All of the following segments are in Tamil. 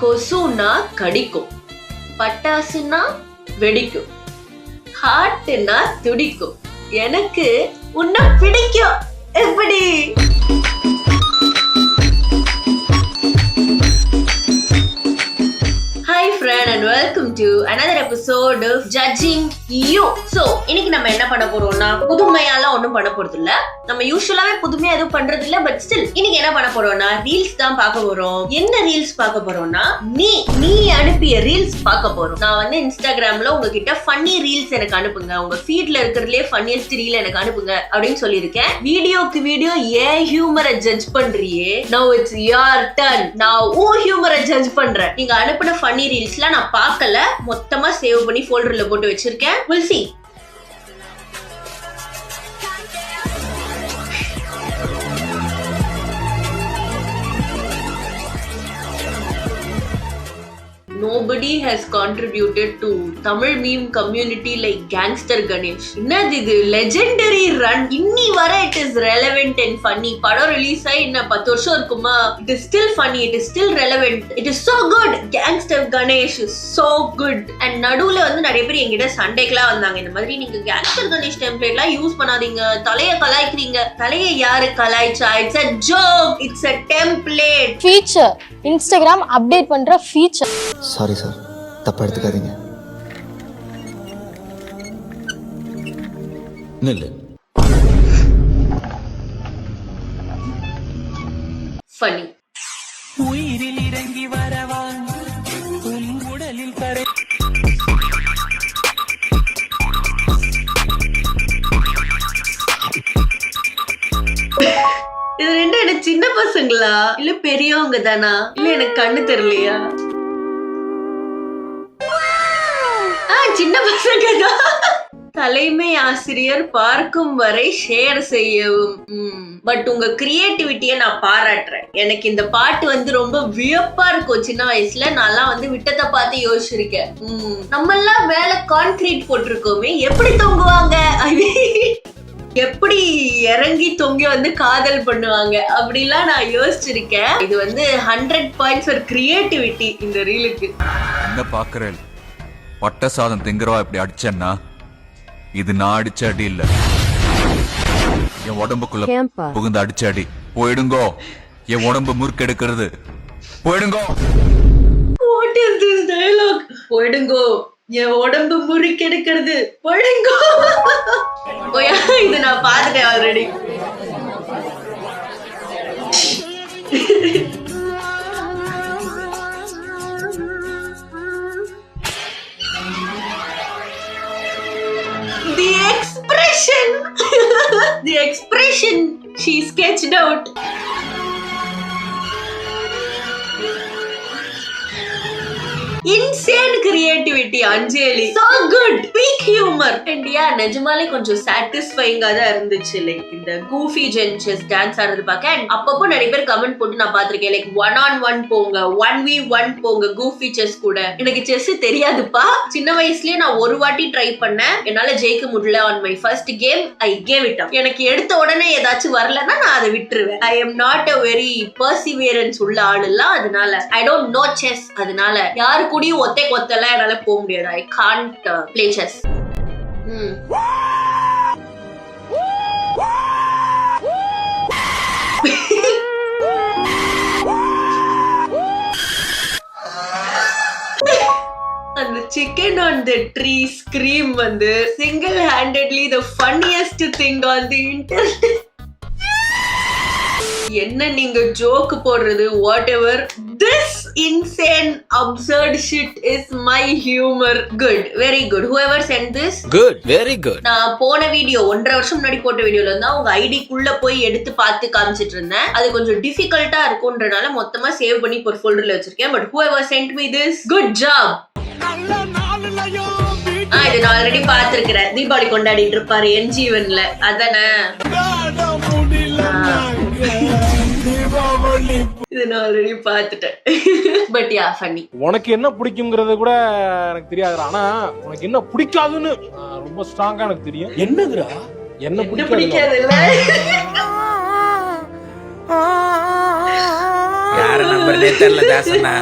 கொசுனா கடிக்கும், பட்டாசுனா வெடிக்கும், ஹார்ட்னா துடிக்கும். எனக்கு உன்னை பிடிக்கும். எப்படி? Hi friend and welcome to another episode of Judging You. So, இன்னைக்கு நம்ம என்ன பண்ண போறோம்னா, புதுமையாலாம் ஒண்ணும் பண்ண போறது இல்ல. நம்ம யூசுவலாவே புதுமையா எதுவும் பண்றது இல்ல, பட் ஸ்டில் இன்னைக்கு என்ன பண்ண போறோம்னா ரீல்ஸ் தான் பார்க்க போறோம். என்ன ரீல்ஸ் பார்க்க போறோம்னா, நீ அனுப்பிய ரீல்ஸ் பார்க்க போறோம். நான் வந்து இன்ஸ்டாகிராம்ல உங்ககிட்ட ஃபன்னி ரீல்ஸ் எனக்கு அனுப்புங்க, உங்க ஃபீட்ல இருக்கிறதுலே ஃபன்னியஸ்ட் ரீல் எனக்கு அனுப்புங்க அப்படின்னு சொல்லியிருக்கேன். வீடியோக்கு வீடியோ ஏன் ஹியூமரை judge பண்றியே, now it's your turn. நான் உன் ஹியூமரை ஜட்ஜ் பண்றேன். நீங்க அனுப்பின ஃபன்னி ரீல்ஸ்லாம் நான் பார்க்கல, மொத்தமா சேவ் பண்ணி ஃபோல்டர்ல போட்டு வச்சிருக்கேன். we'll see. Nobody has contributed to Tamil meme community like Gangster Ganesh. என்னது இது legendary run. இன்னி வர it is relevant and funny. படம் ரிலீஸ் ஆகி இன்னும் 10 வருஷம் இருக்குமா, it is still funny, it is still relevant, it is so good. Gangster Ganesh is so good. And நடுவுல வந்து நிறைய பேர் என்கிட்ட சண்டைக்கெல்லாம் வந்தாங்க, இந்த மாதிரி நீங்க Gangster Ganesh டெம்ப்ளேட்லாம் யூஸ் பண்ணாதீங்க, தலைய கலாய்க்கிறீங்க. தலைய யாரு கலாய்ச்சா? it's a joke, it's a template. feature Instagram update பண்ற feature. சாரி சார், தப்பா எடுத்துக்காதீங்க. நில்லு. funny. உயிரில் இறங்கி வரவா உன் உடலில் கரை. இது ரெண்டும் என்ன சின்ன பசங்களா இல்ல பெரியவங்க தானா, இல்ல எனக்கு கண்ணு தெரியலையா? சின்ன பசங்க தான். தலைமை ஆசிரியர் பார்க்கும் வரை ஷேர் செய்யவும். பட் உங்க கிரியேட்டிவிட்டியை நான் பாராட்டுறேன். எனக்கு இந்த பாட்டு வந்து ரொம்ப வியப்பா இருக்கும். சின்ன வயசுல நான்லாம் வந்து விட்டத்தை பார்த்து யோசிச்சிருக்கேன். நம்ம எல்லாம் மேல கான்கிரீட் போட்டிருக்கோமே, எப்படி தொங்குவாங்க, எப்படி இறங்கி தொங்கி வந்து காதல் பண்ணுவாங்க அப்படிலாம் நான் யோசிச்சிருக்கேன். இது வந்து 100 points for creativity இந்த ரீலுக்கு. என்ன பாக்குறேன், பட்ட சாதம் திங்கிறவா இப்படி அடிச்சேன்னா இது நான் அடிச்ச அடி இல்ல, என் உடம்புக்குள்ள புகுந்து அடிச்ச அடி. போயிடுங்கோ, என் உடம்பு முறுக்கெடுக்கிறது. போயிடுங்கோ. What is this dialogue? போயிடுங்கோ, என் உடம்பு முறுக்கெடுக்கிறது. போயிடுங்கோ. இது நான் பார்த்துட்டேன் already. The expression she sketched out. Insane creativity, Anjali. So good. Peak humor. And yeah, நிஜமாலே கொஞ்சம் சாட்டிஸ்ஃபைங்கா தான் இருந்துச்சு. லைக் இந்த கூஃபி ஜென்சஸ் டான்ஸ் ஆடுறது பார்க்க. அண்ட் அப்பப்போ நிறைய பேர் கமெண்ட் போட்டு நான் பார்த்திருக்கேன், லைக் 1on1 போங்க, 1v1 போங்க கூஃபி செஸ் கூட. எனக்கு செஸ் தெரியாதுப்பா. சின்ன வயசுலயே நான் ஒரு வாட்டி ட்ரை பண்ணேன், என்னால ஜெயிக்க முடியல. On my first game I gave it up. எனக்கு எடுத்த உடனே ஏதாச்சும் வரலன்னா நான் அதை விட்டுருவேன். I am not a very perseverance உள்ள ஆளுலாம், அதனால ஐ டோன்ட் நோ செஸ். அதனால யாரு கூடயும் ஒத்தை கொத்தெல்லாம் என்னால போக முடியாது. I can't play chess. அந்த chicken on the tree scream வந்து single handedly the funniest thing on the internet. என்ன நீங்க ஜோக் போடுறது, what ever, this insane absurd shit is my humor. Good, very good. Whoever sent this, good, very good. நான் போன வீடியோ 1.5 வருஷம் முன்னாடி போட்ட வீடியோல இருந்தா உங்க ஐடிக்குள்ள போய் எடுத்து பார்த்து காமிச்சிட்டு இருந்தேன். அது கொஞ்சம் டிஃபிகல்ட்டா இருக்கும்ன்றனால மொத்தமா சேவ் பண்ணி ஒரு ஃபோல்டர்ல வச்சிருக்கேன். But whoever sent me this, good job. இது நான் ஆல்ரெடி பார்த்திருக்கிறேன். தீபாவளி கொண்டாடிட்டு இருப்பாரு என் ஜீவன்ல, அதானே? இது நான் ஆல்ரெடி பார்த்துட்டேன். But yeah funny. உனக்கு என்ன பிடிக்கும்ங்கறது கூட எனக்கு தெரியாது, ஆனா உனக்கு என்ன பிடிக்காதுன்னு ரொம்ப ஸ்ட்ராங்கா எனக்கு தெரியும். என்னதுடா? என்ன பிடிக்காது இல்ல? யார நம்பர்னே தெரியல தாசனா.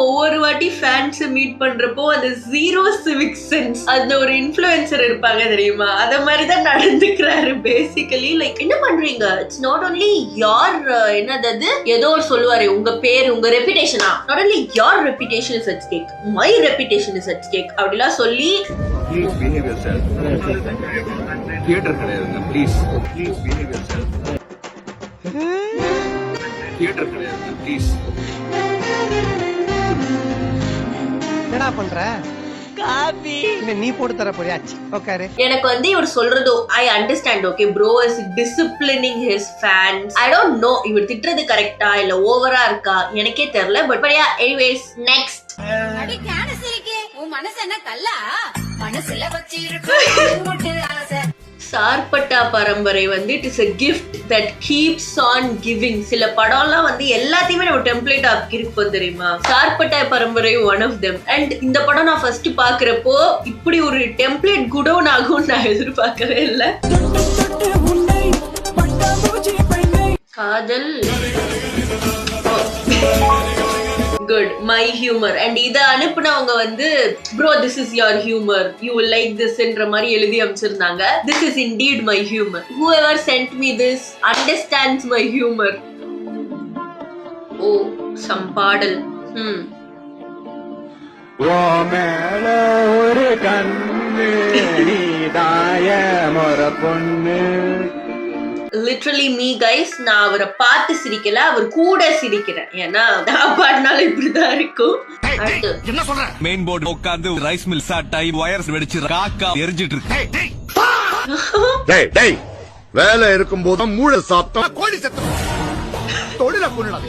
ஒவ்வொரு வாட்டி ஃபேன்ஸ் மீட் பண்றப்போ அந்த ஜீரோ சிவிக் சென்ஸ் அந்த ஒரு இன்ஃப்ளூயன்சர் இருப்பாங்க தெரியுமா, அத மாதிரி தான் நடந்துக்கிறாரு பேசிக்கலி. லைக் என்ன பண்றீங்க, இட்ஸ் நாட் ஒன்லி யார் என்னது ஏதோ ஒரு சொல்லுவாரு உங்க பேர் உங்க ரெputation not only your reputation is at stake, my reputation is at stake அப்படிலாம் சொல்லி ப்ளீஸ் பிஹேவ் யுவர்செல்ஃப். தியேட்டர் கிடையாதுங்க, please please behave yourself. Theatre கிடையாதுங்க, ப்ளீஸ். என்னடா பண்ற? காபி நீ போட்டு தர போறியா? உட்காரு. எனக்கு வந்து இவர் சொல்றதோ I understand, okay bro is disciplining his fans. I don't know இவர் திட்டுறது கரெக்டா இல்ல ஓவரா இருக்கா எனக்கே தெரியல. But ya anyways next. அடி கானசிரிக்கே உன் மனசு என்ன கல்லா? மனசுல வச்சிருக்கு ஆசை. சார்பட்டா பரம்பரை வந்து it is a gift that keeps on giving. சில படம்லாம் வந்து எல்லாத்தையுமே நம்ம டெம்ப்ளேட் ஆக்கிருப்போம் தெரியுமா, சார்பட்டா பரம்பரை ஒன் ஆஃப் them. அண்ட் இந்த படம் நான் ஃபர்ஸ்ட் பாக்குறப்போ இப்படி ஒரு டெம்ப்ளேட் குடோன் ஆகும் நான் எதிர்பார்க்கவே இல்லை. காதல் குட் மை ஹியூமர். அண்ட் இத அனுப்புனவங்க வந்து bro this is your humour, you will like திஸ்ன்ற மாதிரி எழுதி அமைச்சிருந்தாங்க. This is indeed my humour. whoever sent me this understands my humor. Oh some பாடல். ஓ மேல ஒரு கண்ணு நீதாய மொர பொண்ணு. லிட்டரலி மீ கைஸ், நான் அவரை பார்த்து சிரிக்கல, அவர் கூட சிரிக்கிறேன். ஏன்னா நான் பாடினாலும் இப்படிதான் இருக்கும். என்ன சொல்ற? மெயின் போர்டு உட்கார்ந்து ரைஸ் மில் சாட்டாய் வயர்ஸ் வெடிச்சு காக்கா எரிஞ்சிட்டு இருக்கு. டேய் வேலை இருக்கும் போது மூளை சாப்பிட்டா கோழி செத்து தொழில கொள்ளலாம்.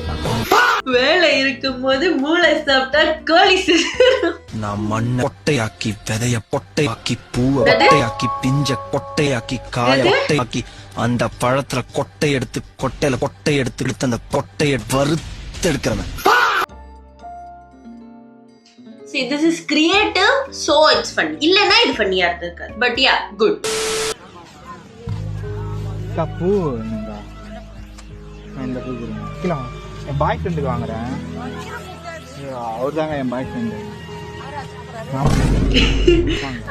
வேலை இருக்கும் போது மூளை சாப்பிட்டா கோழி செத்து. நான் மண்ணை பொட்டையாக்கி விதைய பொட்டையாக்கி பூவை பொட்டையாக்கி பிஞ்ச கொட்டையாக்கி காய கொட்டையாக்கி அந்த பழத்துல கொட்டை எடுத்து அந்த கொட்டையை வறுத்து எடுக்கிறவன். See, this is creative, so it's fun. இல்லனா இது ஃபன்னியா இருக்காது. But yeah, good. கப்பு என்னடா? நான் இந்த பூ குடுங்க. கிலோ என் பாய் ஃப்ரெண்டுக்கு வாங்குறேன். அவர்தாங்க என் பாய் ஃப்ரெண்டு.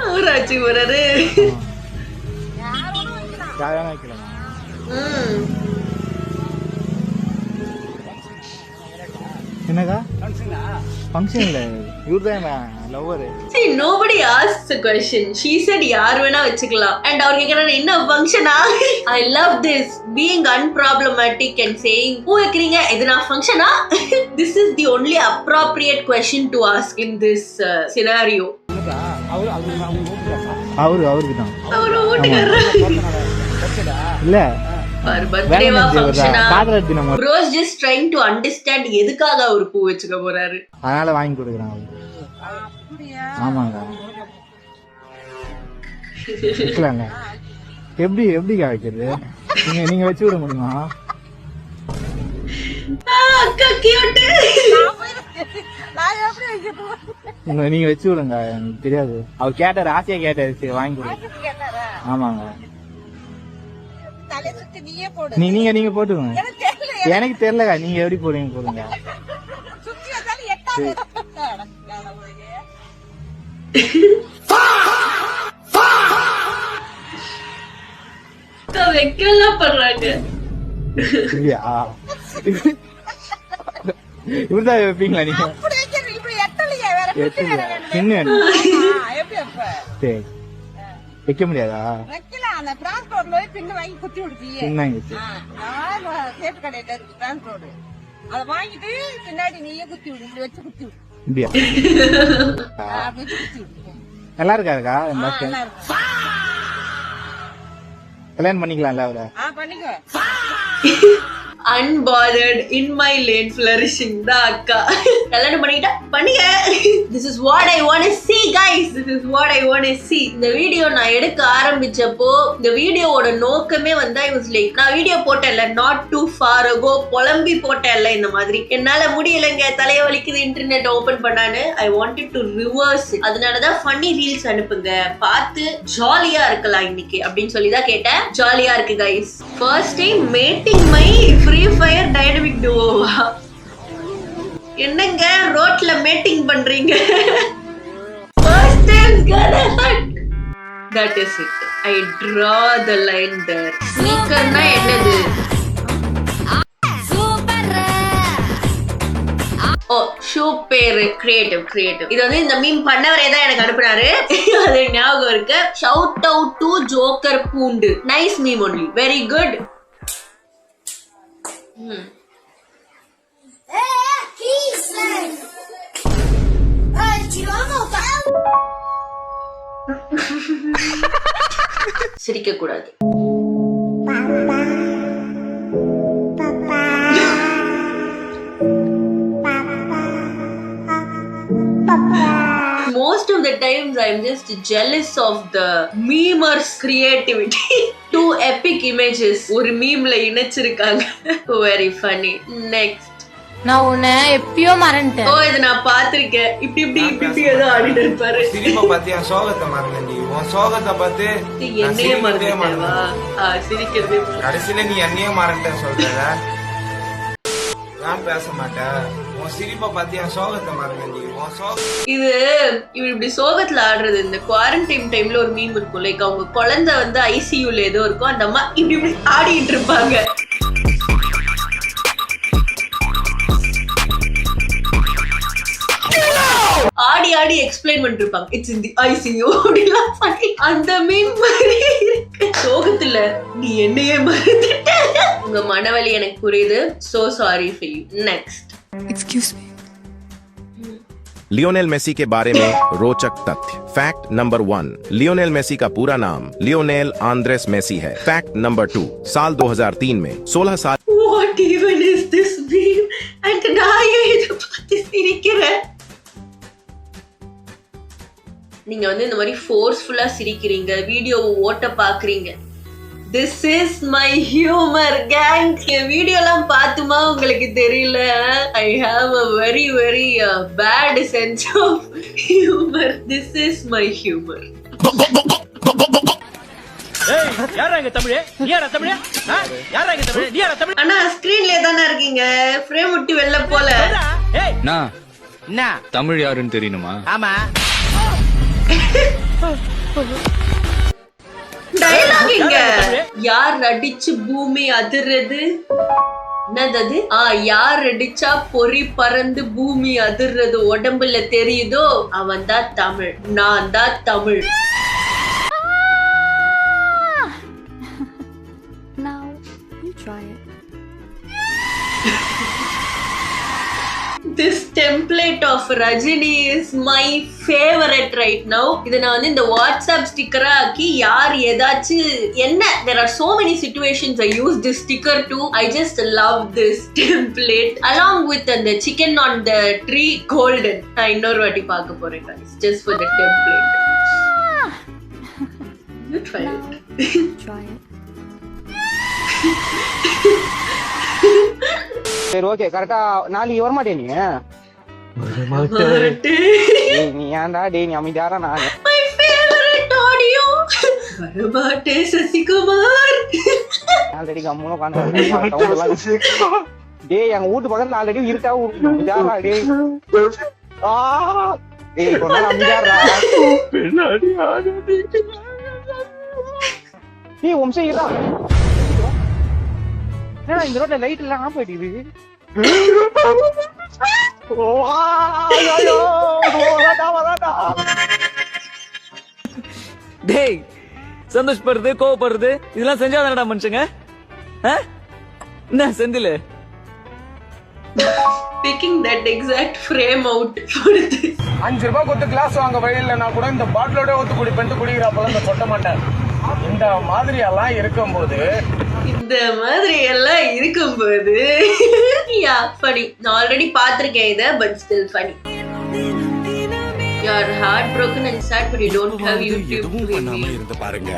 அவராச்சு வராரு. யாரான வைக்கலாம். என்னடா ஃபங்க்ஷன் இல்ல, இவர்தான் lover. See, nobody asked the question. She said யார் வேணா வச்சுக்கலாம். And அவர் கேக்குறாரு என்ன ஃபங்க்ஷனா? I love this being unproblematic and saying பூ வைக்கிறீங்க இது நான் ஃபங்க்ஷனா? This is the only appropriate question to ask in this scenario. அவருக்கு தான் அவர் ஓட்டுறாரு. இல்ல பர்த்டேவா ஃபங்க்ஷனா? Bros just trying to understand எதுக்காக அவர் பூ வச்சுக்க போறாரு. அதனால வாங்கி கொடுக்குறான் அவரு. ஆமாங்க. வைக்கலாங்க. எப்படிக்கா வைக்கிறது? நீங்க வச்சு விட முடியுமா? அக்கா கியூட். நீங்க வச்சு விடுங்க, எனக்கு தெரியாது. அவர் கேட்டாரு, ஆசையா கேட்டாரு, சரி வாங்கி கொடுங்க. ஆமாங்க. நீங்க போட்டுக்கோங்க. எனக்கு தெரியலக்கா, நீங்க எப்படி போடுங்க போடுங்க. வைக்கலாம் பண்றாங்க. இப்படிதான் வைப்பீங்களா நீங்க? சரி வைக்க முடியாதா? நல்லா இருக்காருக்கா? கல்யாணம் பண்ணிக்கலாம்ல அவரை? unbothered in my lane flourishing da akka கல்யாணம் பண்ணிட்டா பண்ணுங்க. This is what I want to see guys, this is what I want to see. இந்த வீடியோ நான் எடுக்க ஆரம்பிச்சப்போ இந்த வீடியோவோட நோக்கமே வந்து I was like நான் video போட்டேன்ல not too far ago புலம்பி போட்டேன்ல இந்த மாதிரி என்னால முடியலங்க தலைய வலிக்குது இன்டர்நெட் ஓபன் பண்ணானு I wanted to reverse it. அதனாலதான் ஃபன்னி ரீல்ஸ் அனுப்புங்க பார்த்து ஜாலியா இருக்கலாம் இன்னைக்கு அப்படின்னு சொல்லி தான் கேட்டேன். ஜாலியா இருக்கு guys. First time mating my Free Fire Dynamic Duo. என்னங்க ரோட்ல மீட்டிங் பண்றீங்க? First time gonna hurt. That is it. I draw the line there. Sneakerனா என்னது? ஓ ஷூ பேரு கிரியேட்டிவ் இது வந்து இந்த மீம் பண்ணவரே தான் எனக்கு அனுப்புனாரு. அது ஞாபகம் இருக்கு. ஷவுட் அவுட் டு ஜோக்கர் பூண்டு. Nice meme only. Very good. சிரிக்க கூடாது. Most of the times I'm just jealous of the memers creativity. Two epic images ஒரு மீம்ல இணைச்சிருக்காங்க. Very funny. Next. நான் உன்னை எப்பயோ மறந்துட்டேன். ஓ இது நான் பாத்திருக்கேன். இப்படி ஏதோ ஆடிட்டு இருப்பாரு. சிரிப்பை பத்தி என் சோகத்தை மறந்தேன்டி. உன் சோகத்தை பார்த்து என்னையே மறந்துட்டேவா? சிரிக்கிறது. கடைசியில நீ என்னையே மறந்துட்டேன் சொல்றல. நான் பேச மாட்டேன். உன் சிரிப்பை பத்தி என் சோகத்தை மறந்தேன்டி. உன் சோகம் இது இப்படி சோகத்துல ஆடுறது. இந்த குவாரண்டைன் டைம்ல ஒரு மீம் இருக்கும். லைக் அவங்க குழந்தை வந்து ஐசியூல ஏதோ இருக்கும். அந்த அம்மா இப்படி ஆடிட்டு இருப்பாங்க. ஆடி எக்ஸ்பிளைன் பண்ணிட்டு இருப்பாங்க. இட்ஸ் இன் தி ஐசியூ அப்படிலாம் பண்ணி அந்த மீம் மாதிரி இருக்கு. சோகத்துல நீ என்னையே மறந்துட்ட. உங்க மனவலி எனக்கு புரியுது. So sorry for you. Next. Excuse me. Lionel Messi के बारे में रोचक तथ्य। फैक्ट नंबर 1, लियोनेल मेसी का पूरा नाम लियोनेल आंद्रेस मेसी है। फैक्ट नंबर 2, साल 2003 में 16 साल What even is this meme? And நான் இத பார்த்து சிரிக்கிறேன். நீங்க வந்து இந்த மாதிரி ஃபோர்ஸ்ஃபுல்லா சிரிக்கிறீங்க, வீடியோவை ஓட்ட பாக்குறீங்க. This is my humor gang. என் வீடியோலாம் பார்த்துமா உங்களுக்கு தெரியல? I have a very bad sense of humor. This is my humor. அண்ணா ஸ்கிரீன்ல தானே இருக்கீங்க, ஃப்ரேம் விட்டு வெளில போல. தமிழ் யாருன்னு தெரியணுமா? ஆமா டயலாக் இங்க. யார் அடிச்சு பூமி அதிர்றது? என்னது? யார் அடிச்சா பொறி பறந்து பூமி அதிர்றது உடம்புல தெரியுதோ அவன் தான் தமிழ். நான் தான் Tamil. Now you try it. This template of Rajini is my favorite right now. இத நான் வந்து இந்த வாட்ஸ்அப் ஸ்டிக்கரா ஆக்கி யார் ஏதாச்சு என்ன, there are so many situations I use this sticker to. I just love this template along with the chicken on the tree golden. நான் இன்னொரு வாட்டி பார்க்க போறேன் guys, just for the template. You try it. Try it. சரி ஓகே கரெக்டா நாளைக்கு வரமாட்டே நீ? நீ ஏன்டா டேய் நீ அமைதியாரா? நான் my favorite audio. வரமாட்டே சசிகுமார். ஆல்ரெடி கம்முனோ காணோம். டேய் எங்க வீட்டு பக்கத்துல ஆல்ரெடி இருட்டா அமைதியாரா டேய். டேய் கொண்டா அமைதியாரா. பின்னாடி ஆடுடி. டேய் உம்சே இதா. ஏன்னா இந்த ரோட்ல லைட் எல்லாம் ஆஃப் ஆயிடுது. டேய் சந்தோஷப்படுறது கோவப்படுறது இதெல்லாம் செஞ்சாதானடா மனுஷங்க? என்ன Senthil picking that exact frame out for this. 5 ரூபாய் கொடுத்து கிளாஸ் வாங்க வழியில நான் கூட இந்த பாட்டிலோட ஊத்து குடிப்பேன் குடிக்கிறப்பெல்லாம் நான் சொல்ல மாட்டேன். இந்த மாதிரி எல்லாம் இருக்கும்போது yeah funny. நான் ஆல்ரெடி பாத்திருக்கேன் இத, but still funny. You are heartbroken and sad but you don't have YouTube Premium. இருந்து பாருங்க.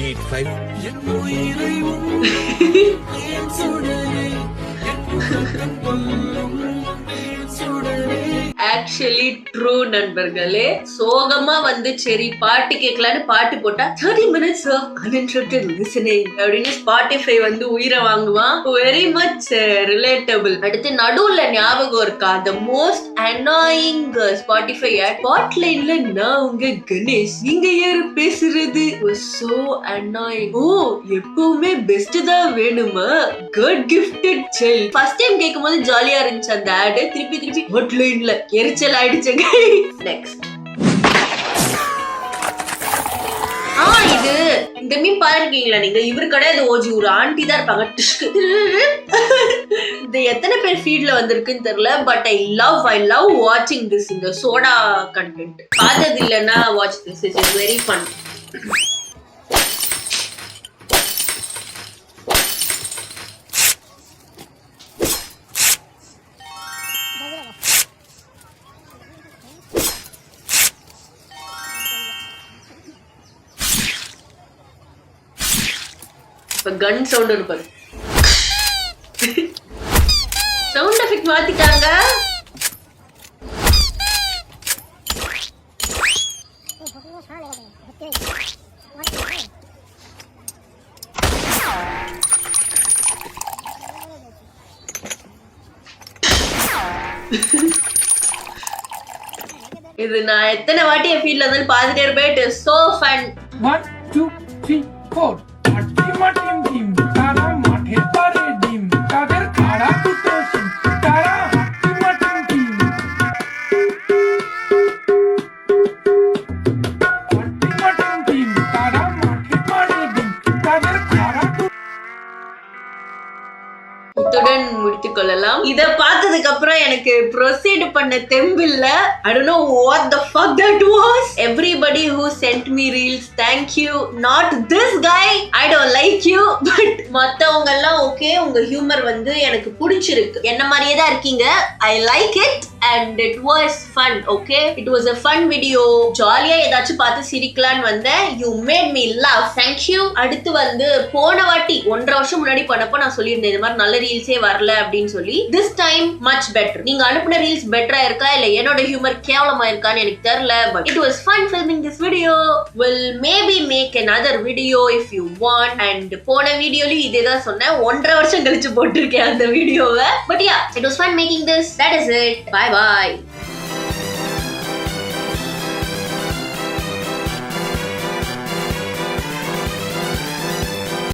Eat 5 Action ஆக்சுவலி ட்ரூ நண்பர்களே. சோகமா வந்து சரி பாட்டு கேட்கலான்னு பாட்டு போட்டா 30 minutes of uninterrupted listening அப்படின்னு ஸ்பாட்டிஃபை வந்து உயிரை வாங்குவான். Very much relatable. அடுத்து நடுவுல ஞாபகம் இருக்கா the most annoying Spotify ad ஸ்பாட்லைன்ல நான் உங்க கணேஷ் நீங்க யாரு பேசுறது was so annoying. ஓ எப்பவுமே பெஸ்ட் தான் வேணுமா? Good gifted child. First time கேட்கும்போது ஜாலியா இருந்துச்சு அந்த ஆட். திருப்பி ஹாட்லைன்ல எரிச்சல் ஆயிடுச்சுங்க. நெக்ஸ்ட் இது இந்த மீன் பாருக்கீங்களா நீங்க? இவரு கிடையாது ஓஜி, ஒரு ஆண்டி தான் இருப்பாங்க. இது எத்தனை பேர் ஃபீட்ல வந்திருக்குன்னு தெரியல. பட் ஐ லவ் வாட்சிங் திஸ். இந்த சோடா கண்டென்ட் பார்த்தது இல்லைன்னா watch this. It's very fun. இப்ப கன் சவுண்ட் இருப்பாரு. சவுண்ட் எஃபெக்ட் மாத்திட்டாங்க. இது நான் எத்தனை வாட்டி என் ஃபீல்ட்ல வந்து பார்த்துட்டே இருப்பேன். It is so fun. 1 2 3 4 মাটিম ডিম তারা মাঠের পারে ডিম তাদের কারা দুটো সিম তারা মাটিম ডিম মাটিম ডিম তারা মাঠের পারে ডিম তাদের কারা இத்துடன் முடித்துக் கொள்ளலாம். இத பார்த்ததுக்கு அப்புறம் எனக்கு ப்ரொசீட் பண்ண தெம்பில்ல. I don't know what the fuck that was. Everybody who sent me reels, thank you. Not this guy, I don't like you. But மத்தவங்க எல்லாம் ஓகே, உங்க ஹியூமர் வந்து எனக்கு பிடிச்சிருக்கு. என்ன மாதிரியே தான் இருக்கீங்க. I like it and it was fun. Okay, it was a fun video. ஜாலியா ஏதாச்சும் பார்த்து சிரிக்கலான்னு வந்தேன். You made me laugh. Thank you. அடுத்து வந்து போன வாட்டி 1.5 வருஷம் முன்னாடி பண்ணப்போ நான் சொல்லியிருந்தேன் இந்த மாதிரி நல்ல ரீல்ஸே வரல அப்படின்னு சொல்லி. This time much better. நீங்க அனுப்புன ரீல்ஸ் பெட்டரா இருக்கா இல்ல என்னோட ஹியூமர் கேவலமா இருக்கான்னு எனக்கு தெரியல. But it was fun filming this video. Will maybe make another video if you want. And போன வீடியோலயும் இதே தான் சொன்னேன். 1.5 வருஷம் கழிச்சு போட்டிருக்கேன் அந்த வீடியோவை. But yeah, it was fun making this. That is it. Bye bye.